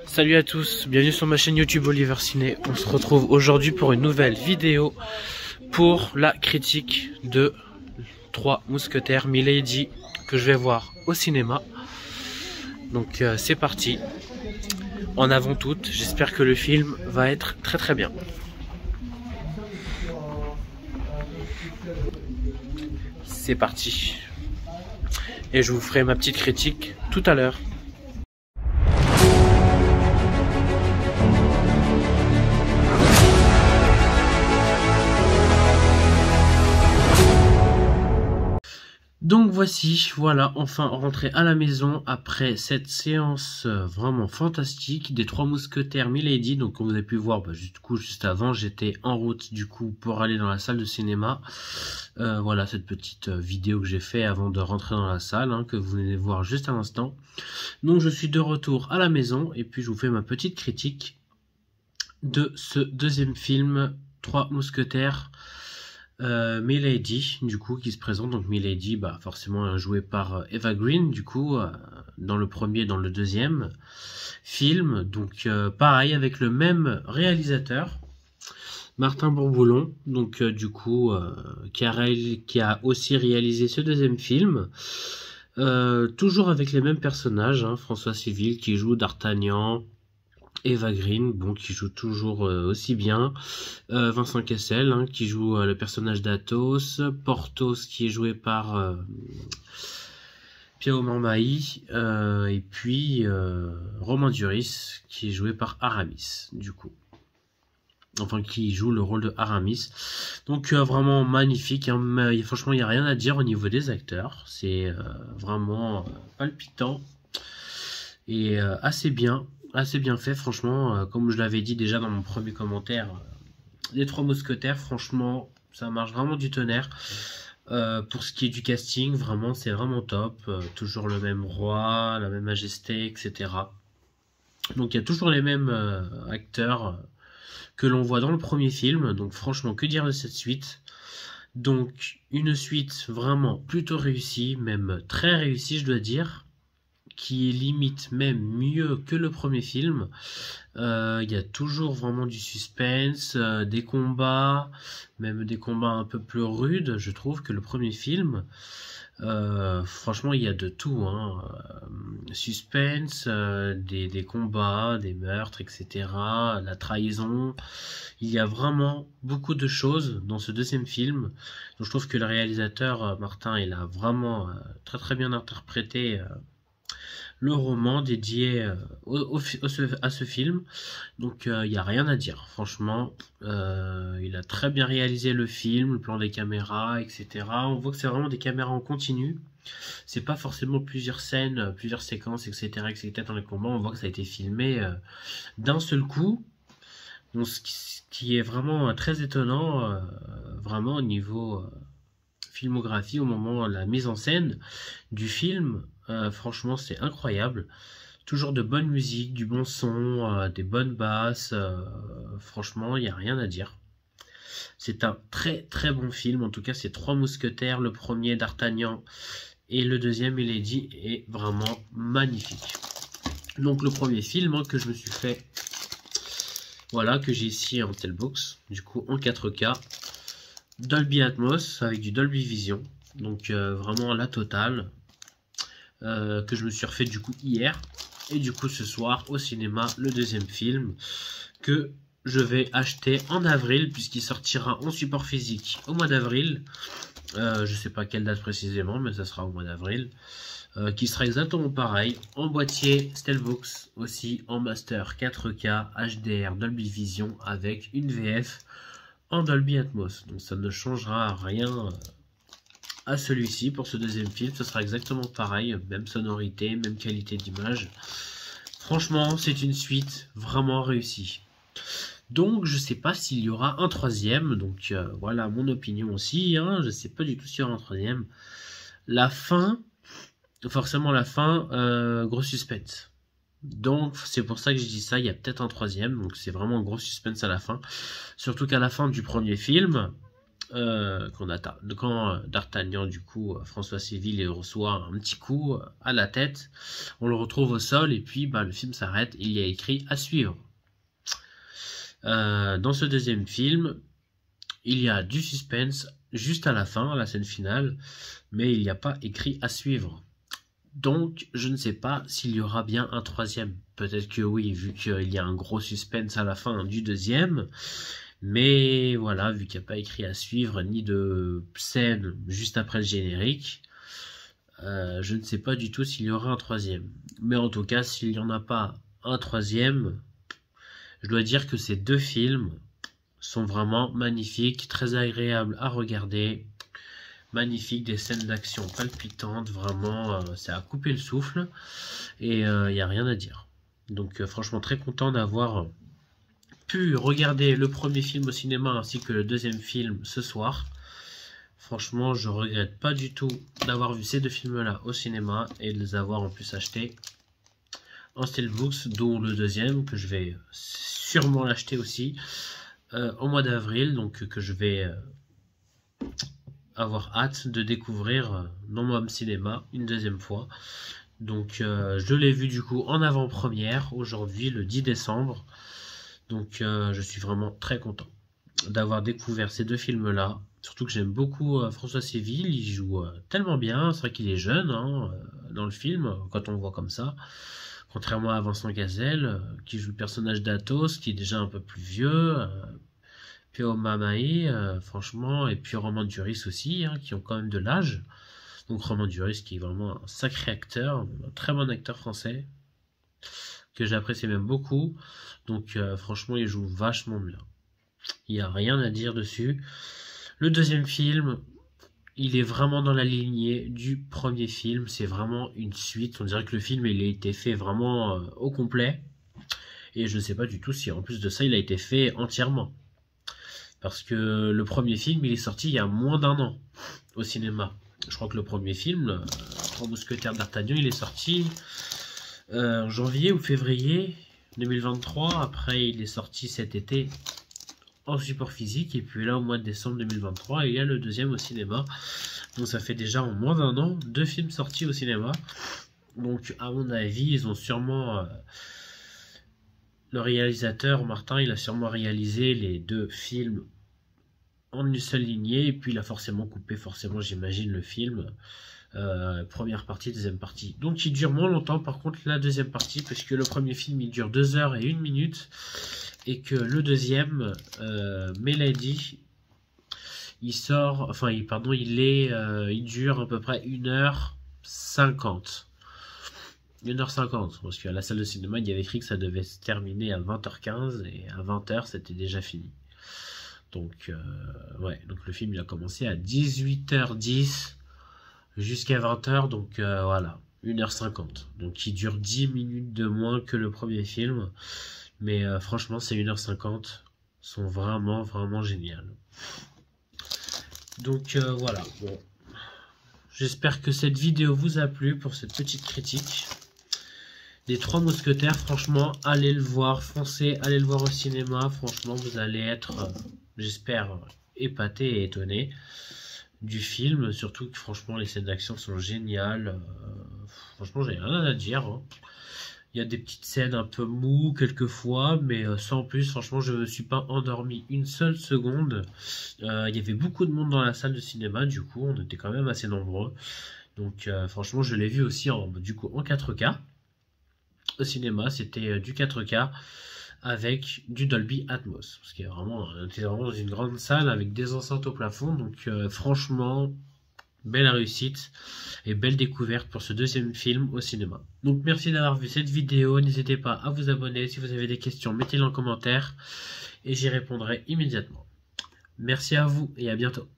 Salut à tous, bienvenue sur ma chaîne YouTube Oliver Ciné. On se retrouve aujourd'hui pour une nouvelle vidéo pour la critique de 3 Mousquetaires Milady que je vais voir au cinéma. Donc c'est parti, en avant toutes, j'espère que le film va être très bien. C'est parti. Et je vous ferai ma petite critique tout à l'heure. Donc voilà, enfin rentré à la maison après cette séance vraiment fantastique des 3 Mousquetaires Milady. Donc comme vous avez pu voir, juste avant, j'étais en route du coup pour aller dans la salle de cinéma. Voilà cette petite vidéo que j'ai fait avant de rentrer dans la salle, que vous venez de voir juste à l'instant. Donc je suis de retour à la maison et puis je vous fais ma petite critique de ce deuxième film, 3 Mousquetaires Milady, du coup, qui se présente. Donc Milady, forcément jouée par Eva Green, du coup, dans le premier et dans le deuxième film. Donc pareil, avec le même réalisateur, Martin Bourboulon, donc du coup, qui a aussi réalisé ce deuxième film. Toujours avec les mêmes personnages, François Civil qui joue D'Artagnan, Eva Green, qui joue toujours aussi bien, Vincent Cassel, qui joue le personnage d'Athos, Porthos qui est joué par Piero Marmaille, et puis Romain Duris qui est joué par Aramis, du coup. Enfin, qui joue le rôle de Aramis. Donc vraiment magnifique, franchement il n'y a rien à dire au niveau des acteurs, c'est vraiment palpitant et assez bien fait, franchement, comme je l'avais dit déjà dans mon premier commentaire, les 3 Mousquetaires, franchement, ça marche vraiment du tonnerre. Pour ce qui est du casting, vraiment, c'est vraiment top. Toujours le même roi, la même majesté, etc. Donc il y a toujours les mêmes acteurs que l'on voit dans le premier film. Donc franchement, que dire de cette suite? Donc une suite vraiment plutôt réussie, même très réussie, je dois dire, qui est limite même mieux que le premier film. Il y a toujours vraiment du suspense, des combats, même des combats un peu plus rudes, je trouve, que le premier film. Franchement, il y a de tout, suspense, des combats, des meurtres, etc., la trahison. Il y a vraiment beaucoup de choses dans ce deuxième film. Donc je trouve que le réalisateur Martin, il a vraiment très bien interprété le roman dédié à ce film. Donc il n'y a rien à dire, franchement. Il a très bien réalisé le film, le plan des caméras, etc. On voit que c'est vraiment des caméras en continu. C'est pas forcément plusieurs scènes, plusieurs séquences, etc. dans les combats. On voit que ça a été filmé d'un seul coup. Donc, ce qui est vraiment très étonnant, vraiment au niveau filmographie, au moment de la mise en scène du film. Franchement, c'est incroyable. Toujours de bonne musique, du bon son, des bonnes basses. Franchement, il n'y a rien à dire. C'est un très bon film. En tout cas, c'est 3 Mousquetaires. Le premier, D'Artagnan, et le deuxième, Milady, est vraiment magnifique. Donc, le premier film que je me suis fait, voilà, que j'ai ici en Telebox, du coup en 4K, Dolby Atmos avec du Dolby Vision. Donc, vraiment la totale. Que je me suis refait du coup hier, et du coup ce soir au cinéma le deuxième film que je vais acheter en avril, puisqu'il sortira en support physique au mois d'avril. Je sais pas quelle date précisément, mais ça sera au mois d'avril, qui sera exactement pareil en boîtier Steelbox, aussi en master 4K HDR Dolby Vision avec une VF en Dolby Atmos. Donc ça ne changera rien à celui-ci. Pour ce deuxième film, ce sera exactement pareil, même sonorité, même qualité d'image. Franchement, c'est une suite vraiment réussie. Donc, je sais pas s'il y aura un troisième. Donc, voilà mon opinion aussi. Je sais pas du tout s'il y aura un troisième. La fin, forcément la fin, gros suspense. Donc, c'est pour ça que je dis ça. Il y a peut-être un troisième. Donc, c'est vraiment un gros suspense à la fin. Surtout qu'à la fin du premier film, quand D'Artagnan, du coup, François Civil, il reçoit un petit coup à la tête, on le retrouve au sol et puis le film s'arrête. Il y a écrit à suivre. Dans ce deuxième film, il y a du suspense juste à la fin, à la scène finale, mais il n'y a pas écrit à suivre. Donc, je ne sais pas s'il y aura bien un troisième. Peut-être que oui, vu qu'il y a un gros suspense à la fin du deuxième. Mais voilà, vu qu'il n'y a pas écrit à suivre, ni de scène juste après le générique, je ne sais pas du tout s'il y aura un troisième. Mais en tout cas, s'il n'y en a pas un troisième, je dois dire que ces deux films sont vraiment magnifiques, très agréables à regarder. Magnifique, des scènes d'action palpitantes, vraiment, c'est à couper le souffle, et il n'y a rien à dire. Donc franchement très content d'avoir pu regarder le premier film au cinéma ainsi que le deuxième film ce soir. Franchement, je regrette pas du tout d'avoir vu ces deux films-là au cinéma et de les avoir en plus achetés en Steelbooks, dont le deuxième que je vais sûrement l'acheter aussi au mois d'avril, donc que je vais avoir hâte de découvrir dans mon cinéma une deuxième fois. Donc je l'ai vu du coup en avant-première aujourd'hui le 10 décembre. Donc je suis vraiment très content d'avoir découvert ces deux films là. Surtout que j'aime beaucoup François Civil, il joue tellement bien, c'est vrai qu'il est jeune dans le film, quand on le voit comme ça. Contrairement à Vincent Cassel, qui joue le personnage d'Athos, qui est déjà un peu plus vieux. Pio Mamae, franchement, et puis Romain Duris aussi, qui ont quand même de l'âge. Donc Romain Duris qui est vraiment un sacré acteur, un très bon acteur français, que j'apprécie même beaucoup. Donc franchement, il joue vachement bien. Il n'y a rien à dire dessus. Le deuxième film, il est vraiment dans la lignée du premier film. C'est vraiment une suite. On dirait que le film il a été fait vraiment au complet. Et je ne sais pas du tout si en plus de ça, il a été fait entièrement. Parce que le premier film, il est sorti il y a moins d'un an au cinéma. Je crois que le premier film, Trois Mousquetaires d'Artagnan, il est sorti en janvier ou février 2023. Après, il est sorti cet été en support physique. Et puis là, au mois de décembre 2023, il y a le deuxième au cinéma. Donc ça fait déjà en moins d'un an, 2 films sortis au cinéma. Donc à mon avis, ils ont sûrement... le réalisateur, Martin, il a sûrement réalisé les 2 films en une seule lignée, et puis il a forcément coupé, j'imagine, le film. Première partie, deuxième partie. Donc il dure moins longtemps, par contre, la deuxième partie, parce que le premier film, il dure 2 heures et 1 minute, et que le deuxième, Mélodie, il dure à peu près 1h50. 1h50, parce qu'à la salle de cinéma, il y avait écrit que ça devait se terminer à 20h15, et à 20h, c'était déjà fini. Donc, donc le film, il a commencé à 18h10 jusqu'à 20h, donc voilà, 1h50. Donc, il dure 10 minutes de moins que le premier film, mais franchement, ces 1h50 sont vraiment, vraiment géniales. Donc, voilà, bon. J'espère que cette vidéo vous a plu pour cette petite critique. Les Trois Mousquetaires, franchement, allez le voir, foncez, allez le voir au cinéma. Franchement, vous allez être, j'espère, épaté et étonné du film. Surtout que, franchement, les scènes d'action sont géniales. Franchement, j'ai rien à dire. Il y a des petites scènes un peu mou quelquefois, mais sans plus. Franchement, je ne me suis pas endormi une seule seconde. Il y avait beaucoup de monde dans la salle de cinéma, du coup, on était quand même assez nombreux. Donc, franchement, je l'ai vu aussi en 4K. Au cinéma, c'était du 4K avec du Dolby Atmos, parce qu'il on était vraiment dans une grande salle avec des enceintes au plafond. Donc franchement, belle réussite et belle découverte pour ce deuxième film au cinéma. Donc merci d'avoir vu cette vidéo, n'hésitez pas à vous abonner. Si vous avez des questions, mettez-les en commentaire et j'y répondrai immédiatement. Merci à vous et à bientôt.